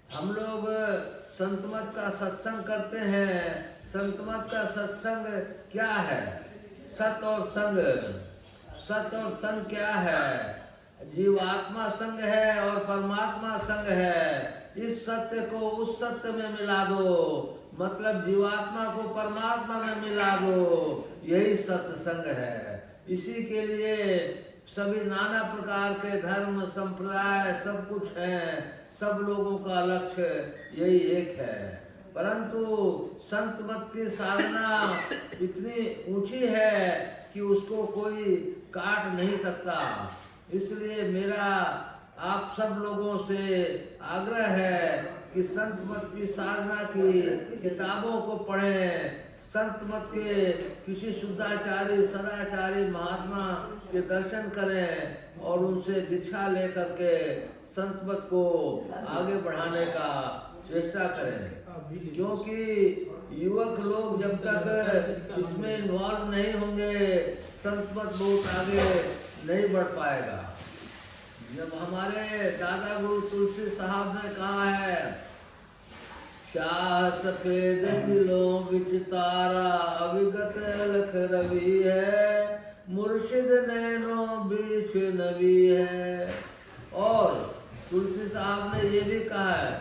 हम लोग संत मत का सत्संग करते हैं। संत मत का सत्संग क्या है? सत और संग। सत और संग क्या है? जीवात्मा संग है और परमात्मा संग है। इस सत्य को उस सत्य में मिला दो, मतलब जीवात्मा को परमात्मा में मिला दो, यही सत्संग है। इसी के लिए सभी नाना प्रकार के धर्म संप्रदाय सब कुछ हैं। सब लोगों का लक्ष्य यही एक है। परंतु संत मत की साधना इतनी ऊंची है कि उसको कोई काट नहीं सकता। इसलिए मेरा आप सब लोगों से आग्रह है कि संत मत की साधना की किताबों को पढ़ें। संत मत के किसी शुद्धाचारी सदाचारी महात्मा के दर्शन करें और उनसे दीक्षा लेकर के संत मत को आगे बढ़ाने का चेष्टा करें। क्योंकि युवक लोग जब तक इसमें इन्वॉल्व नहीं होंगे, संत मत बहुत आगे नहीं बढ़ पाएगा। जब हमारे दादा गुरु तुलसी साहब ने कहा है, शाह सफेद दिलों बिच तारा अविगत लख रवि है, मुर्शिद नैनों बीच नबी है। और तुलसी साहब ने ये भी कहा है,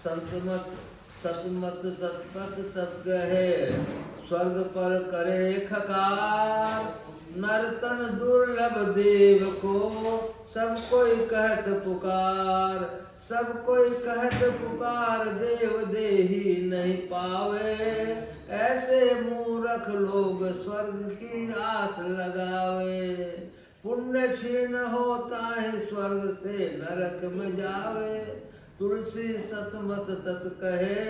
संतमत सतमत तत्पत तत्गहे स्वर्ग पर करे खकार, नर्तन दुर्लभ देव को सब कोई कहत पुकार, सब कोई कहत पुकार देव देही नहीं पावे, ऐसे मूर्ख लोग स्वर्ग की आस लगावे, पुण्य क्षीण होता है स्वर्ग से नरक में जावे, तुलसी सतमत तत् कहे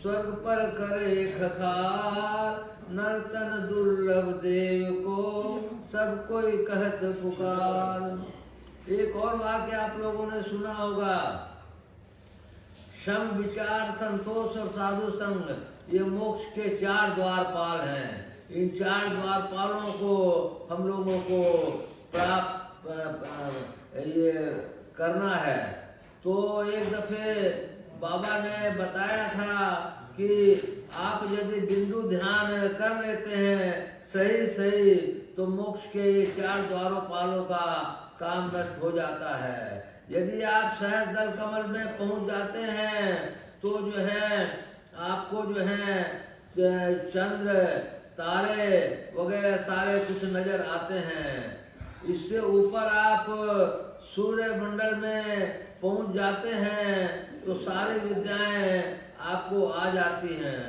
स्वर्ग पर करे खखार, नर्तन दुर्लभ देव को सब कोई कहत पुकार। एक और वाक्य आप लोगों ने सुना होगा, सम विचार संतोष और साधु संग, ये मोक्ष के 4 द्वारपाल हैं। इन 4 द्वारपालों को हम लोगों को प्राप्त ये करना है। तो एक दफे बाबा ने बताया था कि आप यदि बिंदु ध्यान कर लेते हैं सही सही, तो मोक्ष के 4 द्वारपालों का काम नष्ट हो जाता है। यदि आप सहज दल कमल में पहुंच जाते हैं तो जो है आपको जो है चंद्र तारे वगैरह सारे कुछ नजर आते हैं। इससे ऊपर आप सूर्य मंडल में पहुंच जाते हैं तो सारी विद्याएं आपको आ जाती हैं।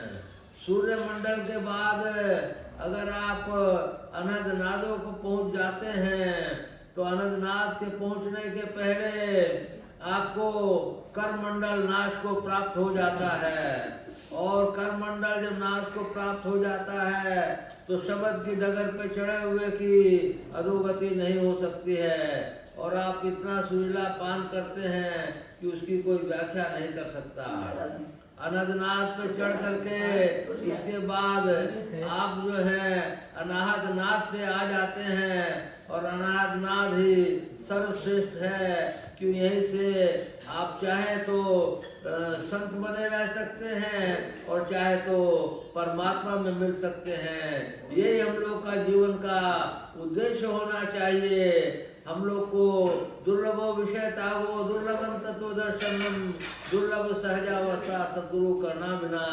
सूर्य मंडल के बाद अगर आप अनंत नादों को पहुंच जाते हैं तो अनंतनाथ के पहुंचने के पहले आपको करमंडल नाश को प्राप्त हो जाता है। और करमंडल जब नाश को प्राप्त हो जाता है तो शब्द की डगर पे चढ़े हुए की अधोगति नहीं हो सकती है, और आप इतना सुरीला पान करते हैं कि उसकी कोई व्याख्या नहीं कर सकता। अनंतनाथ पे चढ़ करके इसके बाद आप जो है अनाहत नाथ पे आ जाते हैं, और अनाहत नाथ ही सर्वश्रेष्ठ है, क्यों यहीं से आप चाहे तो संत बने रह सकते हैं और चाहे तो परमात्मा में मिल सकते हैं। ये हम लोग का जीवन का उद्देश्य होना चाहिए। हम लोग को दुर्लभ विषय तागो दुर्लभम तत्व दर्शनम, दुर्लभ सहजावस्था सदगुरु करना बिना।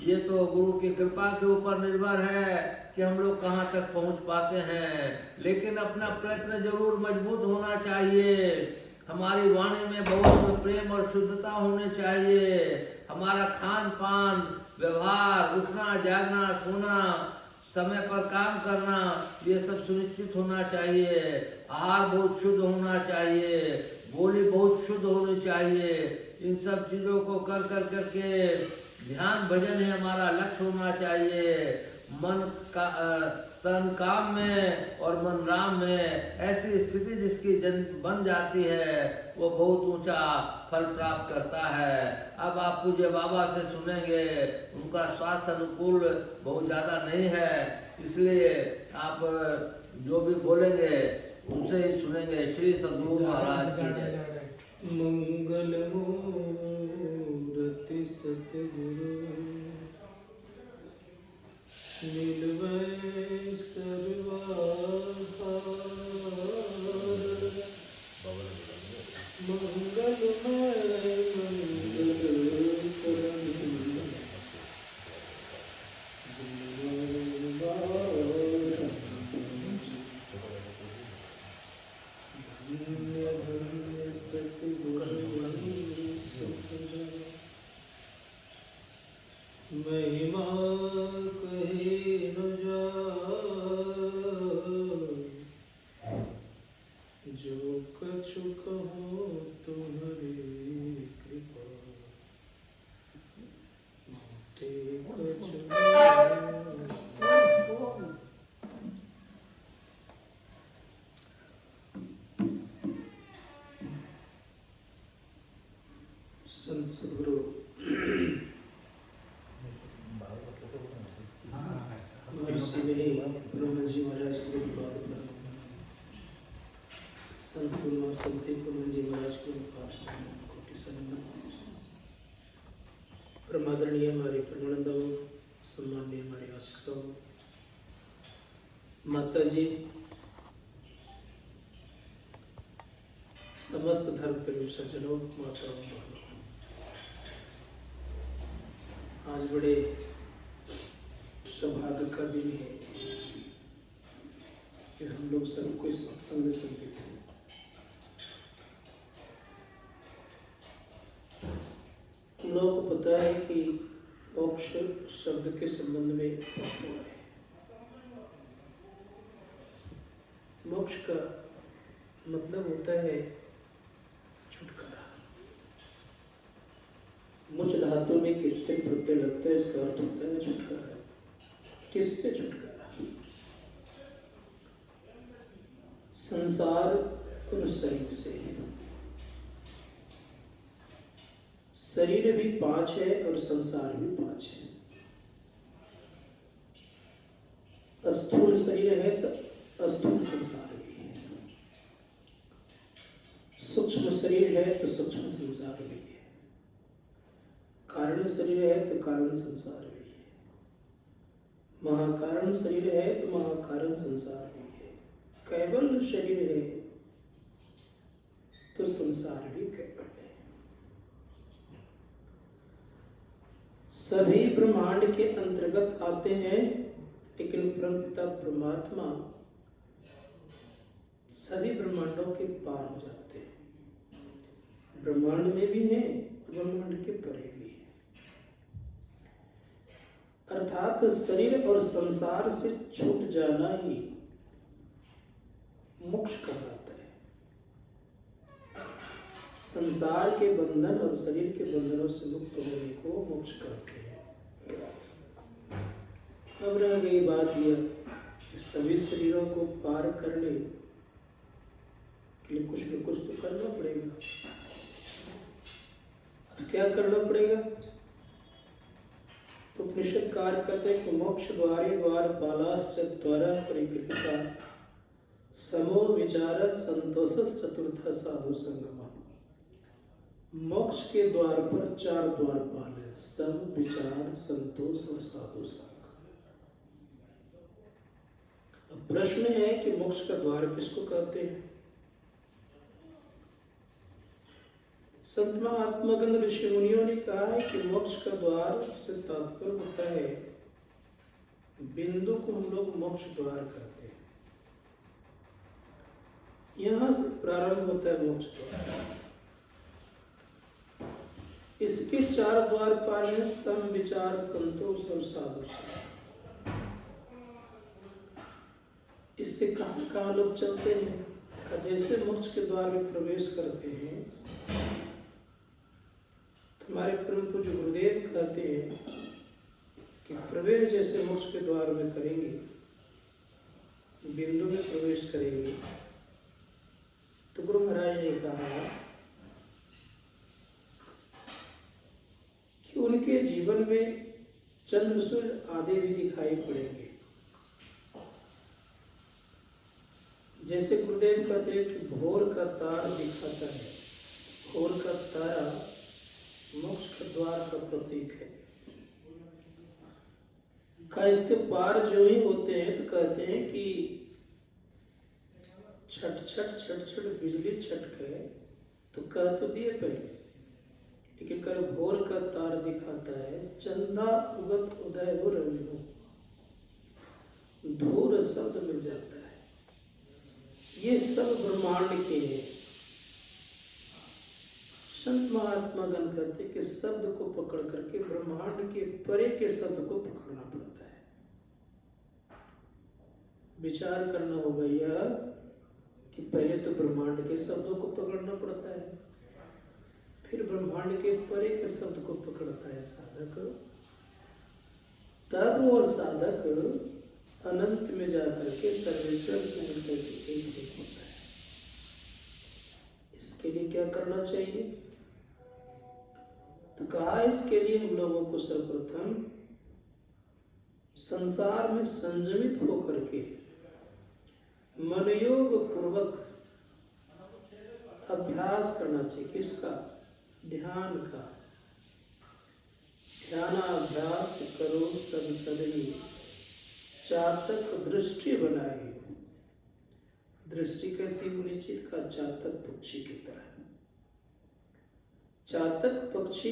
ये तो गुरु की कृपा के ऊपर निर्भर है कि हम लोग कहाँ तक पहुँच पाते हैं, लेकिन अपना प्रयत्न जरूर मजबूत होना चाहिए। हमारी वाणी में बहुत प्रेम और शुद्धता होनी चाहिए। हमारा खान पान व्यवहार, उठना जागना सोना, समय पर काम करना, ये सब सुनिश्चित होना चाहिए। आहार बहुत शुद्ध होना चाहिए, बोली बहुत शुद्ध होनी चाहिए। इन सब चीज़ों को कर कर करके ध्यान भजन ही हमारा लक्ष्य होना चाहिए। मन का तन काम में और मन राम में, ऐसी स्थिति जिसकी बन जाती है वो बहुत ऊंचा फल प्राप्त करता है। अब आप पूज्य बाबा से सुनेंगे, उनका स्वास्थ्य अनुकूल बहुत ज़्यादा नहीं है, इसलिए आप जो भी बोलेंगे उनसे ही सुनेंगे। श्री सद्गुरु महाराज की जय। मंगल मूर्ति संत सदगुरु महर्षि ब्रह्मा जी महाराज के बाद संत सदगुरु और संत ब्रह्मा जी महाराज के कोटि सन्मान परमादरणीय हमारे परमानंदों सम्माननीय हमारे आशीषों माता जी समस्त धर्म प्रेमी सज्जनों माताओं बहनों, आज बड़े सौभाग्य का दिन है कि हम लोग सब कोई सत्संग में संगीत हैं। हम लोगों को पता है कि मोक्ष शब्द के संबंध में है। मोक्ष का मतलब होता है छुटकारा। मुझ धातु में कितने प्रत्यय लगता है, इसका अर्थ होता है छुटकारा। किससे छुटकारा? संसार और शरीर से। शरीर भी 5 है और संसार भी 5 है। स्थूल शरीर है तो स्थूल संसार भी है, सूक्ष्म शरीर है तो सूक्ष्म संसार भी है, कारण शरीर है तो कारण संसार भी है, महाकारण शरीर है तो महाकारण संसार भी है, केवल शरीर है तो संसार भी केवल है। सभी ब्रह्मांड के अंतर्गत आते हैं, लेकिन परमपिता परमात्मा सभी ब्रह्मांडों के पार हो जाते हैं। ब्रह्मांड में भी हैं और ब्रह्मांड के परे भी हैं। अर्थात शरीर और संसार से छूट जाना ही मोक्ष कहलाता है। संसार के बंधन और शरीर के बंधनों से मुक्त होने को मोक्ष कहते हैं। अब रह गई बात यह कि सभी शरीरों को पार करने के लिए कुछ न कुछ तो करना पड़ेगा। तो क्या करना पड़ेगा? तो उपनिषदकार कहते हैं कि मोक्ष द्वारे द्वारपालाश्चत्वारः परिकृता समो विचार संतोषस् चतुर्थ साधु संगमः। मोक्ष के द्वार पर 4 द्वारपाल है, सम, विचार, संतोष और साधु संग। अब प्रश्न है कि मोक्ष का द्वार किसको कहते हैं? संत महात्मागण ऋषि मुनियों ने कहा है कि मोक्ष का द्वार से तात्पर्य होता है बिंदु को हम लोग मोक्ष द्वार कहते हैं। यहां से प्रारंभ होता है मोक्ष द्वार। इसके 4 द्वारपाल हैं, सम, विचार, संतोष और साधु संग। इससे कहां कहां लोग चलते हैं? जैसे मोक्ष के द्वार में प्रवेश करते हैं, हमारे परम पूज्य गुरुदेव कहते हैं कि प्रवेश जैसे मोक्ष के द्वार में करेंगे, बिंदु में प्रवेश करेंगे, तो गुरु महाराज ने कहा कि उनके जीवन में चंद्र सूर्य आदि भी दिखाई पड़ेंगे। जैसे गुरुदेव कहते हैं कि भोर का तार दिखाता है। भोर का तारा मोक्ष के द्वार का प्रतीक है। का इसके पार जो ही होते हैं तो कहते हैं कि छट छट छट छट बिजली छटके, तो कह तो दिए पहले, लेकिन कर भोर का तार दिखाता है। चंदा उगत उदय हो रवि हो, धूर शब्द मिल जाता है। ये सब ब्रह्मांड के हैं। संत महात्मा गण कहते कि शब्द को पकड़ करके ब्रह्मांड के परे के शब्द को पकड़ना पड़ता है। विचार करना होगा यह कि पहले तो ब्रह्मांड के शब्दों को पकड़ना पड़ता है, फिर ब्रह्मांड के परे के शब्द को पकड़ता है साधक। तब वो साधक अनंत में जाकर के सर्वेश्वर से मिलकर के एक होता है। इसके लिए क्या करना चाहिए? तो कहा इसके लिए हम लोगों को सर्वप्रथम संसार में संयमित होकर के मनयोग पूर्वक अभ्यास करना चाहिए। किसका? ध्यान का। ध्यानाभ्यास करो सब सदही, चातक दृष्टि बनाए। दृष्टि कैसी होनी चाहिए? का चातक पक्षी की तरह। चातक पक्षी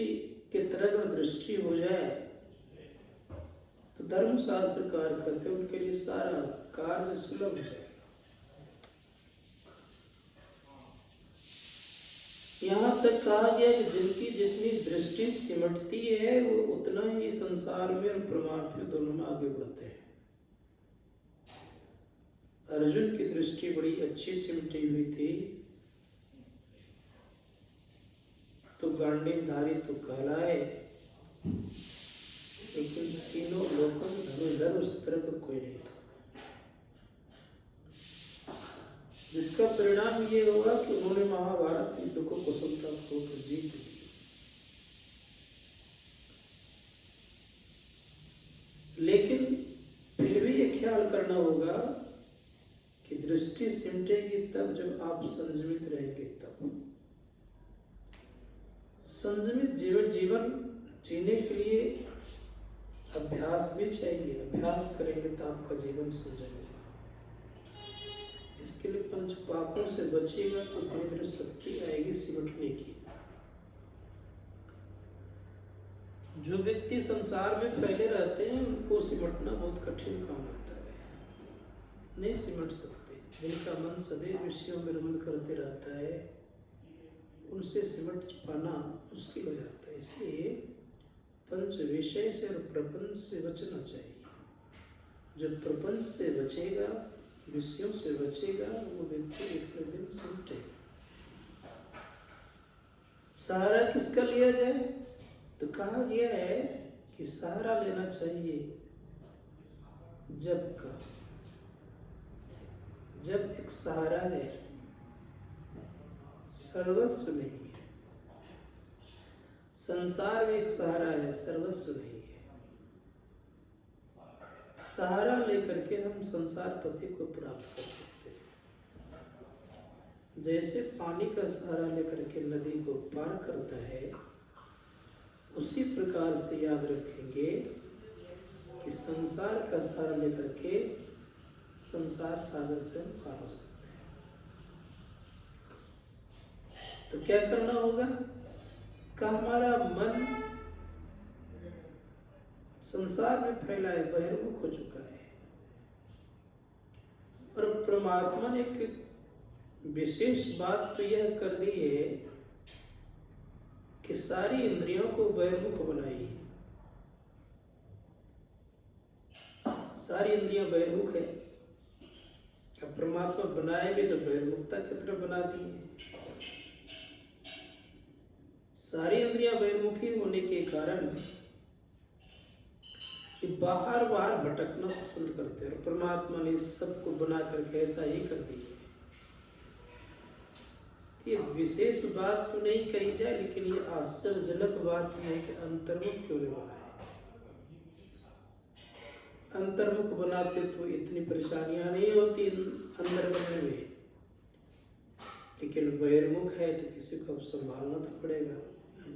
की तरह अगर दृष्टि हो जाए तो धर्म शास्त्र कार्य करते उनके लिए सारा कार्य सुलभ हो जाए। यहाँ तक कहा गया कि जिनकी जितनी दृष्टि सिमटती है वो उतना ही संसार में और परमार्थ दोनों में आगे बढ़ते हैं। अर्जुन की दृष्टि बड़ी अच्छी सिमटी हुई थी, तो गांडीवधारी तो कहलाए, लेकिन तीनों लोगों में धनुर्धर उस तरह का कोई नहीं था, जिसका परिणाम ये होगा कि उन्होंने महाभारत युद्ध को कुशलतापूर्वक जीत ली। लेकिन फिर भी ये ख्याल करना होगा कि दृष्टि सिमटेगी तब जब आप संयमित रहेंगे। तब संयमित जीवन जीने के लिए अभ्यास भी चाहिए। अभ्यास करेंगे तो आपका जीवन संयमित। इसके लिए पंच पापों से बचेगा तो धीरे धीरे शक्ति आएगी सिमटने की। जो व्यक्ति संसार में फैले रहते हैं उनको सिमटना बहुत कठिन काम होता है, नहीं सिमट सकते। जिनका मन सदैव विषयों में रमन करते रहता है उनसे सिमट पाना मुश्किल हो जाता है। इसलिए पंच विषय से और प्रपंच से बचना चाहिए। जो प्रपंच से बचेगा, विषयों से बचेगा, वो व्यक्ति एक दिन सिमटेगा। सहारा किसका लिया जाए? तो कहा गया है कि सहारा लेना चाहिए जब का। जब एक सहारा है, सर्वस्व नहीं है। संसार में एक सहारा है, सर्वस्व नहीं है। सहारा लेकर के हम संसार पति को प्राप्त कर सकते हैं। जैसे पानी का सहारा लेकर के नदी को पार करता है, उसी प्रकार से याद रखेंगे कि संसार का सहारा लेकर के संसार सागर से हम पार हो सकते हैं। तो क्या करना होगा? कि हमारा मन संसार में फैला है, बहिर्मुख हो चुका है, और परमात्मा ने एक विशेष बात तो यह कर दी है कि सारी इंद्रियों को बहिर्मुख बनाई है। सारी इंद्रियां बहिर्मुख है। अब परमात्मा बनाए भी तो बहिर्मुखता की तरफ बना दी है। सारी इंद्रियां बहिर्मुखी होने के कारण कि बाहर भटकना पसंद करते हैं, और परमात्मा ने सबको बना करके ऐसा ही कर दिया। ये विशेष बात तो नहीं कही जाए, लेकिन ये आश्चर्यजनक बात यह है कि अंतर्मुख क्यों नहीं बनाए। अंतर्मुख बनाते तो इतनी परेशानियां नहीं होती अंदर बनने में, लेकिन बहिर्मुख है तो किसी को अब संभालना तो पड़ेगा।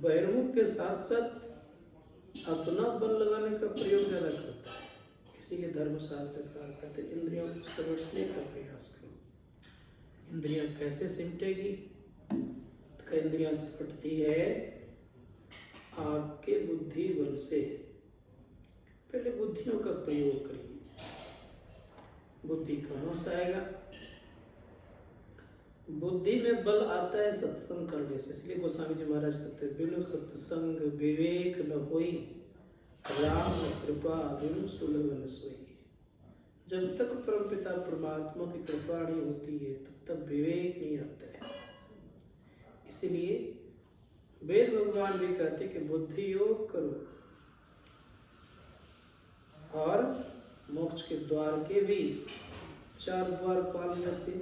बहिर्मुख के साथ साथ अपना बल लगाने का प्रयोग ज्यादा करता है। इसीलिए धर्मशास्त्र कहा कहते इंद्रियों को समझने का प्रयास करो। इंद्रियां कैसे सिमटेगी? तो इंद्रियां सिमटती है आपके बुद्धि बल से। पहले बुद्धियों का प्रयोग करिए। बुद्धि कहाँ से आएगा? बुद्धि में बल आता है सत्संग करने से। इसलिए गोस्वामी जी महाराज कहते हैं बिनु सत्संग विवेक न होई, राम कृपा बिनु सुलभ न सोई। जब तक परमपिता परमात्मा की कृपा नहीं होती है तब तक विवेक नहीं आता है। इसीलिए वेद भगवान भी कहते कि बुद्धि योग करो, और मोक्ष के द्वार के भी 4 द्वार पालने से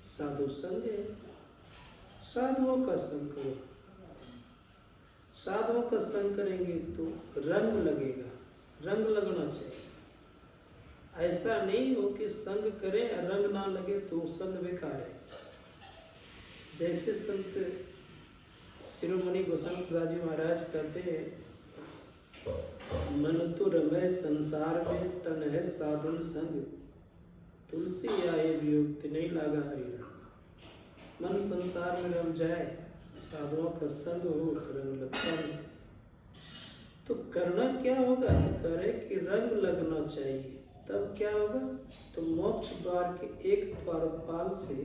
साधु संग है। साधुओं का संग करो। साधुओं का संग करेंगे तो रंग लगेगा, रंग लगना चाहिए। ऐसा नहीं हो कि संग करें रंग ना लगे तो संग बेकार है। जैसे संत शिरोमणि गोस्वामी जी महाराज कहते हैं, मन तो रमे संसार में तन है साधुन संग, तुलसी आए वियोग नहीं लागा हरि रंग। मन संसार में रम जाए, साधुओं का संग हो, रंग लगता नहीं। तो करना क्या होगा? तो करे कि रंग लगना चाहिए। तब क्या होगा? तो मोक्ष द्वार के एक द्वारपाल से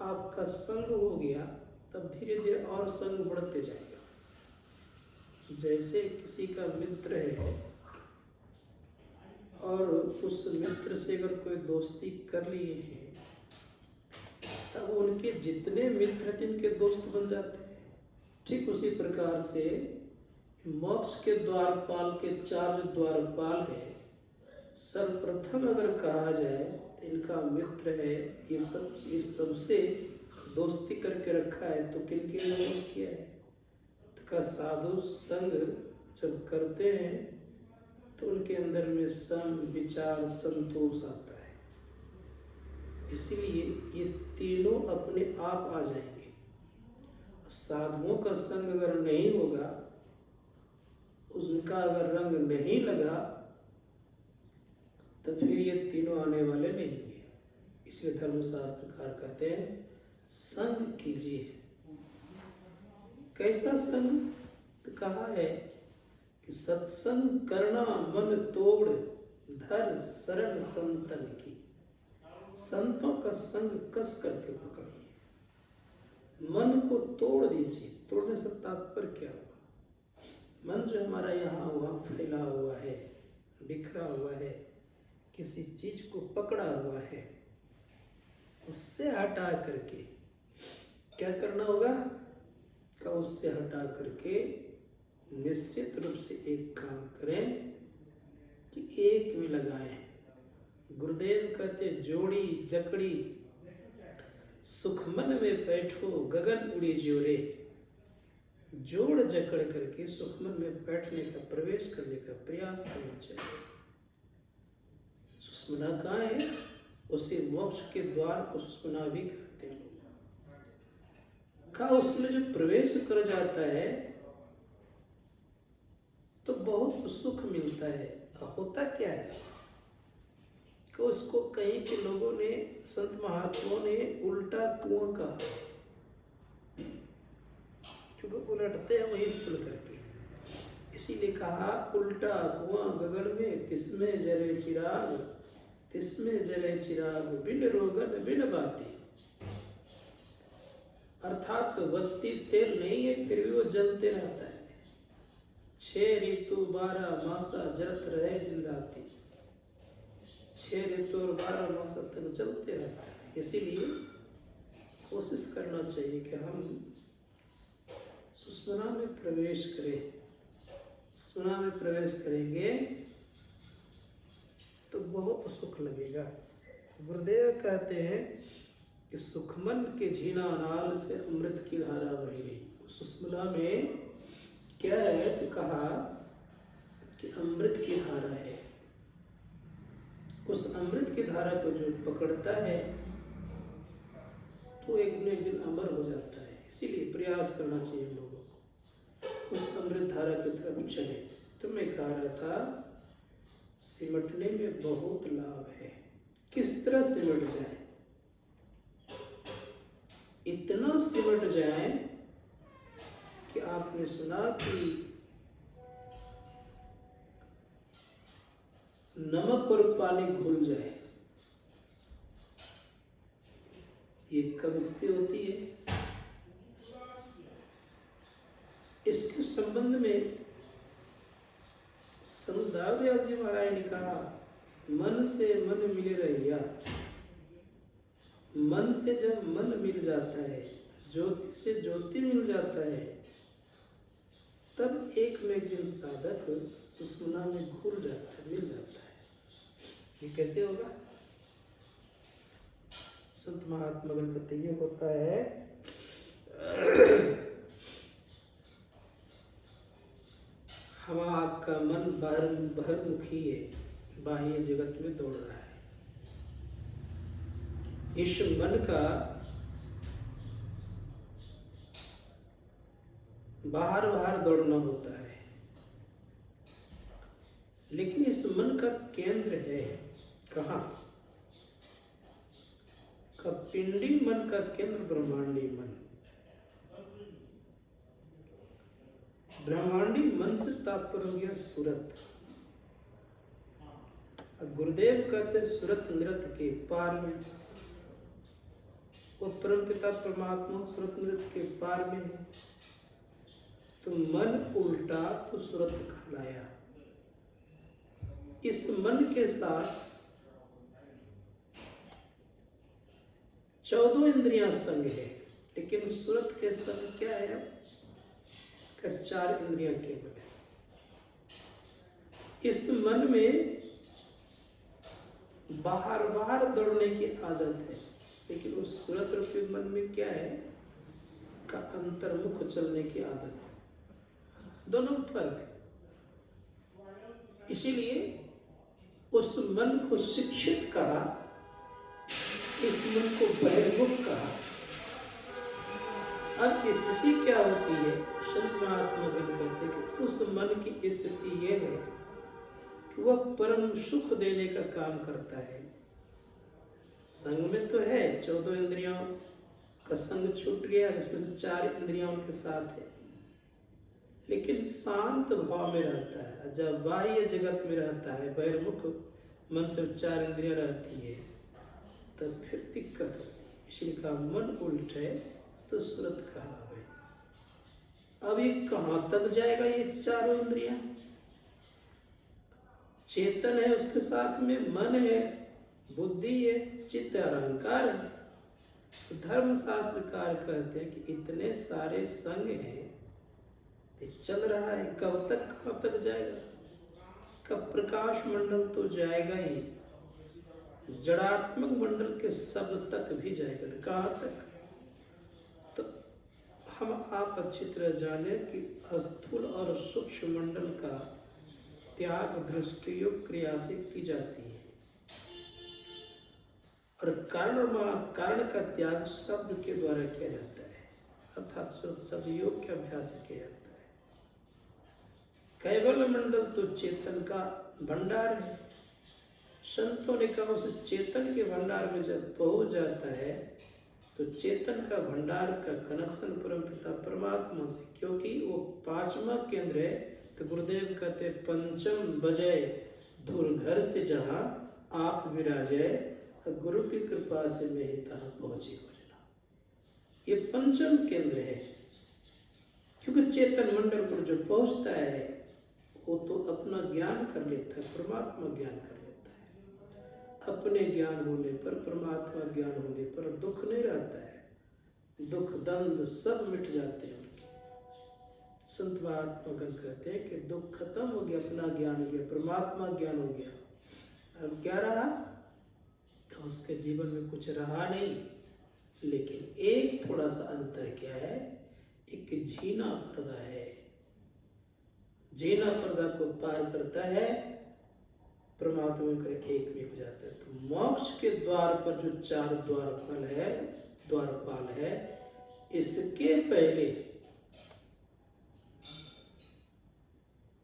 आपका संग हो गया, तब धीरे धीरे और संग बढ़ते जाएगा। जैसे किसी का मित्र है और उस मित्र से अगर कोई दोस्ती कर लिए हैं, तब उनके जितने मित्र थे उनके दोस्त बन जाते हैं। ठीक उसी प्रकार से मोक्ष के द्वारपाल के 4 जो द्वारपाल है, सर्वप्रथम अगर कहा जाए तो इनका मित्र है, ये सब इस सबसे दोस्ती करके रखा है, तो किन के लिए दोस्त किया है? तो का साधु संग जब करते हैं तो उनके अंदर में सम विचार संतोष आता है। इसीलिए ये तीनों अपने आप आ जाएंगे। साधुओं का संग अगर नहीं होगा, उनका अगर रंग नहीं लगा, तो फिर ये तीनों आने वाले नहीं है। इसलिए धर्मशास्त्रकार कहते हैं संग कीजिए। कैसा संग? तो कहा है कि सत्संग करना मन तोड़ धर शरण संतन की। संतों का संग कस करके पकड़िए, मन को तोड़ दीजिए। तोड़ने से तात्पर्य क्या हुआ? मन जो हमारा यहाँ हुआ फैला हुआ है, बिखरा हुआ है, किसी चीज को पकड़ा हुआ है, उससे हटा करके क्या करना होगा? का उससे हटा करके निश्चित रूप से एक काम करें कि एक में लगाएं। गुरुदेव कहते जोड़ी जकड़ी सुखमन में बैठो गगन उड़ी जोरे। जोड़ जकड़ करके सुखमन में बैठने का, प्रवेश करने का प्रयास करना चाहिए। सुषमना कहाँ है? उसे मोक्ष के द्वार को सुषमना भी कहते हैं लोग। का उसमें जो प्रवेश कर जाता है तो बहुत सुख मिलता है। होता क्या है कि उसको कहीं के लोगों ने, संत महात्माओं ने उल्टा कुआं कहा, क्योंकि उलटते हैं वहीं चल करके। इसीलिए कहा उल्टा कुआं गगन में, तिसमें जले चिराग, तिसमें जले चिराग बिन रोगन बिन बाती। अर्थात बत्ती तेल नहीं है, फिर भी वो जलते रहता है। 6 ऋतु 12 मासा जलत रहे दिन राति। 6 ऋतु और 12 मास तक चलते रहता है। इसीलिए कोशिश करना चाहिए कि हम सुषमना में प्रवेश करें। सुषमना में प्रवेश करेंगे तो बहुत सुख लगेगा। गुरुदेव कहते हैं कि सुखमन के झीना नाल से अमृत की धारा बह गई। सुषमना में क्या है? तो कहा कि अमृत की धारा है। उस अमृत की धारा को जो पकड़ता है तो एक न एक दिन अमर हो जाता है। इसीलिए प्रयास करना चाहिए लोगों को उस अमृत धारा की तरफ चले। तो मैं कह रहा था सिमटने में बहुत लाभ है। किस तरह सिमट जाए? इतना सिमट जाए कि आपने सुना कि नमक और पानी घुल जाए। ये कब स्थिति होती है? इसके संबंध में संत दाऊदयाल जी महाराज ने कहा, मन से मन मिले रहिया। मन से जब मन मिल जाता है, ज्योति से ज्योति मिल जाता है, तब एक में एक दिन साधक सुषमना में घुल जाता है, मिल जाता है। ये कैसे होगा? संत महात्मा गण कहते ये होता है हम आपका मन बहिर्मुखी है, बाह्य जगत में दौड़ रहा है। इस मन का बाहर बाहर दौड़ना होता है, लेकिन इस मन का केंद्र है कहाँ? का पिंडी मन का केंद्र ब्रह्मांडी मन। ब्रह्मांडी मन से तात्पर्य हो गया सूरत। गुरुदेव कहते सूरत नृत्य के पार में, वो परम पिता परमात्मा सूरत नृत्य के पार में है। तो मन उल्टा तो सूरत कहलाया। इस मन के साथ 14 इंद्रियां संग है, लेकिन सूरत के संग क्या है? का 4 इंद्रियां केवल है। इस मन में बाहर बाहर दौड़ने की आदत है, लेकिन उस सूरत रूपी मन में क्या है? का अंतर्मुख चलने की आदत है। दोनों फर्क है। इसीलिए उस मन को शिक्षित कहा, इस मन को बहिर्मुख कहा। अब स्थिति क्या होती है? संत महात्मागण कहते हैं कि उस मन की स्थिति यह है कि वह परम सुख देने का काम करता है। संग में तो है, 14 इंद्रियों का संग छूट गया, जिसमें से 4 इंद्रियां उनके साथ है, लेकिन शांत भाव में रहता है। जब बाह्य जगत में रहता है, बहिर्मुख मन से 4 इंद्रियां रहती है, तब फिर दिक्कत होती है। इसलिए कहा मन उल्ट है तो सूरत कहलावे। अब ये कहां तक जाएगा? ये 4 इंद्रियां चेतन है, उसके साथ में मन है, बुद्धि है, चित्त और अहंकार है। तो धर्मशास्त्रकार कहते हैं कि इतने सारे संग हैं, ये चल रहा है, कब तक कहां तक जाएगा? कब प्रकाश मंडल तो जाएगा ही, जड़ात्मक मंडल के शब्द तक भी जाएगा। कहां तक? तो हम आप अच्छी तरह जाने कि स्थूल और सूक्ष्म मंडल का त्याग दृष्टियुक्त क्रिया से की जाती है, और कारण का त्याग शब्द के द्वारा किया जाता है, अर्थात शब्द योग के अभ्यास से किया जाता है। कैवल्य मंडल तो चेतन का भंडार है। संतों ने कहा उस चेतन के भंडार में जब पहुंच जाता है तो चेतन का भंडार का कनेक्शन परम पिता परमात्मा से, क्योंकि वो 5वां केंद्र है। तो गुरुदेव कहते पंचम बजय दूर घर से जहां आप विराजे, गुरु की कृपा से मैं ही तहां पहुंची भजना। ये पंचम केंद्र है, क्योंकि चेतन मंडल पर जो पहुंचता है वो तो अपना ज्ञान कर लेता है, परमात्मा ज्ञान कर लेता है। अपने ज्ञान होने पर, परमात्मा ज्ञान होने पर दुख नहीं रहता है, दुख दंड सब मिट जाते हैं उनके। संत महात्मागण कहते हैं कि दुख खत्म हो गया, अपना ज्ञान हो गया, परमात्मा ज्ञान हो गया। अब क्या रहा? तो उसके जीवन में कुछ रहा नहीं, लेकिन एक थोड़ा सा अंतर क्या है? एक झीना पर्दा है, झीना पर्दा को पार करता है, परमात्मा कर एक में हो जाता है। तो मोक्ष के द्वार पर जो 4 द्वारपाल है, इसके पहले,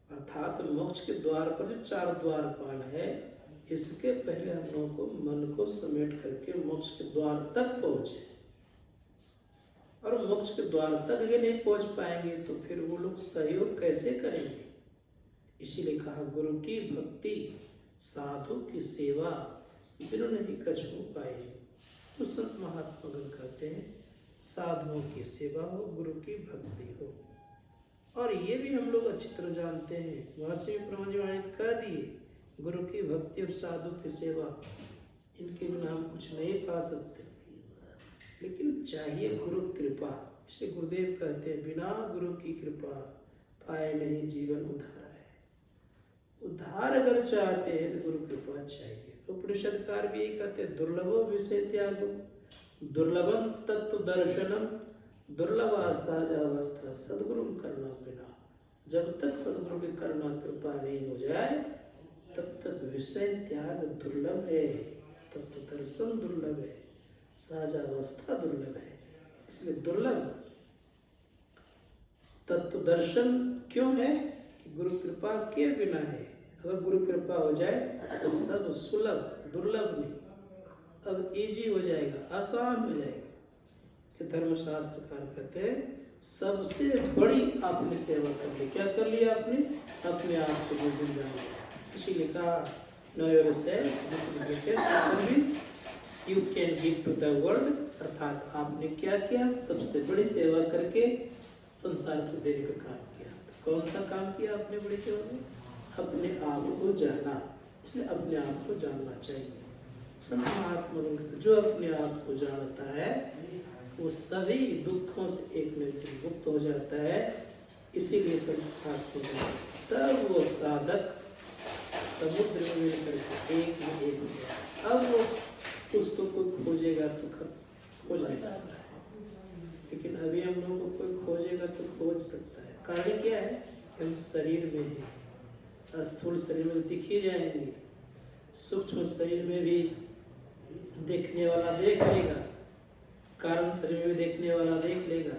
अर्थात मोक्ष के द्वार पर जो 4 द्वारपाल है, इसके पहले हम लोगों को मन को समेट करके मोक्ष के द्वार तक पहुंचे। और मोक्ष के द्वार तक अगर नहीं पहुंच पाएंगे तो फिर वो लोग सहयोग कैसे करेंगे? इसीलिए कहा गुरु की भक्ति साधु की सेवा बिनु नहीं कछु पाए। तो संत महात्मागण कहते हैं साधुओं की सेवा हो, गुरु की भक्ति हो। और ये भी हम लोग अच्छी तरह जानते हैं, महर्षि प्रमाणित कह दिए, गुरु की भक्ति और साधु की सेवा, इनके बिना हम कुछ नहीं पा सकते, लेकिन चाहिए गुरु कृपा। इसे गुरुदेव कहते हैं बिना गुरु की कृपा पाए नहीं जीवन उद्धार है। उद्धार अगर चाहते हैं तो गुरु कृपा चाहिए। उपनिषदकार भी यही कहते हैं दुर्लभो विषय त्यागो दुर्लभम तत्व दर्शनम दुर्लभा सहजावस्था सदगुरु करना बिना। जब तक सदगुरु की करुणा कृपा नहीं हो जाए तब तक विषय त्याग दुर्लभ है, तत्व दर्शन दुर्लभ है, सहजावस्था दुर्लभ है। इसलिए दुर्लभ तत्व दर्शन क्यों है कि गुरु कृपा के बिना है। अगर गुरु कृपा हो जाए तो सब सुलभ, दुर्लभ नहीं, अब इजी हो जाएगा, आसान हो जाएगा। कि धर्मशास्त्रकार कहते हैं सबसे बड़ी आपने सेवा कर ली। क्या कर लिया आपने? अपने आप को बुजुर्ग जान लिया। इसीलिए कहा know yourself, this is greatest service you can give to the world. अर्थात आपने क्या किया? सबसे बड़ी सेवा करके संसार को देने का काम किया। तो कौन सा काम किया आपने बड़ी सेवा में? अपने आप को जाना। इसलिए अपने आप को जानना चाहिए। संत महात्मा जो अपने आप को जानता है वो सभी दुखों से एक न एक दिन मुक्त हो जाता है। इसीलिए संत महात्मा तब वो साधक समुद्र में मिल करके एक में एक हो गया। अब वो उसको कोई खोजेगा तो खोज नहीं सकता है, लेकिन अभी हम लोगों को कोई खोजेगा तो खोज सकता है। कारण क्या है कि हम शरीर में हैं। स्थूल शरीर में दिख ही जाएंगे, सूक्ष्म शरीर में भी देखने वाला देख लेगा, कारण शरीर में देखने वाला देख लेगा।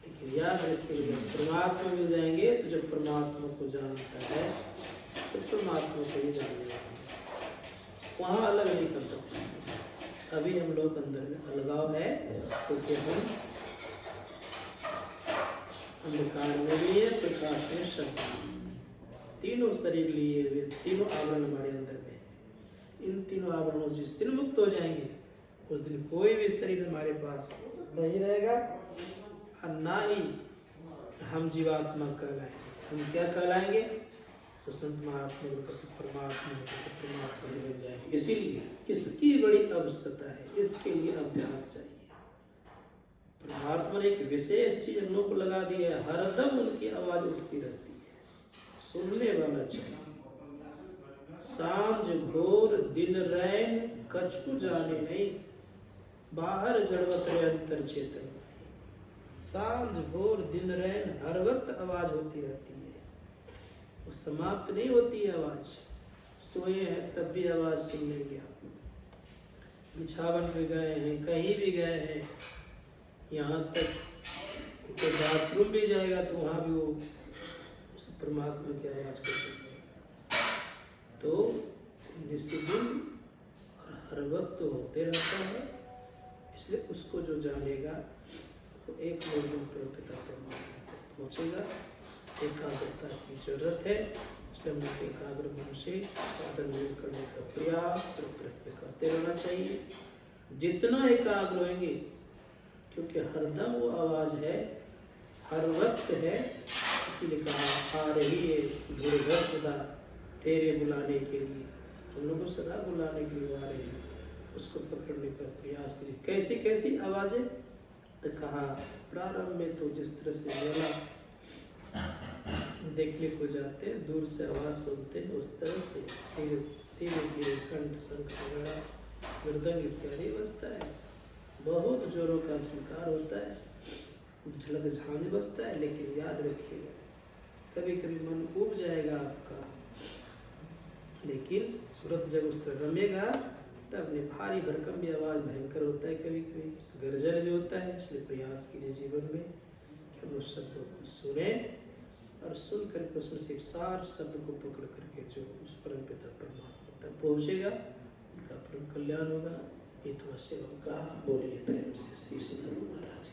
लेकिन याद रखिएगा परमात्मा मिल जाएंगे तो जब परमात्मा को जानता है तो परमात्मा को ही जानेगा, वहां अलग नहीं कर सकते। अभी हम लोग अंदर में अलगाव है क्योंकि हम अंधकार में भी है, प्रकाश में शब्द, तीनों शरीर लिए हुए तीनों आवरण हमारे अंदर में है। इन तीनों आवरणों से जिस दिन मुक्त हो जाएंगे उस दिन कोई भी शरीर हमारे पास नहीं रहेगा और ना ही हम जीवात्मा कहलाएंगे। हम क्या कहलाएंगे? तो संत महात्मा परमात्मा बन जाएंगे। इसीलिए इसकी बड़ी आवश्यकता है, इसके लिए अभ्यास चाहिए। परमात्मा ने एक विशेष चीज हम लोग को लगा दी है, हरदम उनकी आवाज उठती रहती है, सुनने वाला चाहिए। सांझ भोर दिन रैन कछु जाने नहीं, बाहर जड़वत रे अंतर चेतन। सांझ भोर दिन रैन हर वक्त आवाज होती रहती है, वो समाप्त नहीं होती है आवाज। सोए हैं तब भी आवाज सुन लेंगे आप, बिछावन पे गए हैं, कहीं भी गए हैं, यहाँ तक तो बाथरूम भी जाएगा तो वहां भी वो उस परमात्मा की आवाज को सुनेगा। तो निस्दिन और हर वक्त तो होते रहता है। इसलिए उसको जो जानेगा तो एक लोगों पर पिता परमात्मा तक पहुंचेगा। एकाग्रता की जरूरत है, इसलिए हम एकाग्र मन से साधन करने का प्रयास प्रयत्न करते रहना चाहिए। जितना एकाग्र होंगे, क्योंकि हरदम वो आवाज है, हर वक्त है। इसीलिए कहा आ रही है गुरुघर सदा तेरे बुलाने के लिए। हम लोग को सदा बुलाने के लिए आ रहे हैं, उसको पकड़ने का प्रयास करिए। कैसी कैसी आवाजें? तो कहा प्रारंभ में तो जिस तरह से मेला देखने को जाते हैं, दूर से आवाज सुनते हैं, उस तरह से धीरे धीरे धीरे कंठ शंख वगैरह मृदंग इत्यादि बजता है, बहुत जोरों का झनकार होता है, झलक झांझ बजता है। लेकिन याद रखिएगा कभी कभी मन उब जाएगा आपका, लेकिन सूरत जब उस तरह रमेगा तब अपने भारी भरकम भी आवाज भयंकर होता है, कभी कभी गर्जन भी होता है। इसलिए प्रयास कीजिए जीवन में कि हम उस शब्दों को सुने और सुन करके उसमें से एक सार शब्द को पकड़ करके जो उस परम पिता परमात्मा तक पहुंचेगा उनका परम कल्याण होगा। ये तो सेवा का बोलिए प्रेम से श्री सदगुरु महाराज।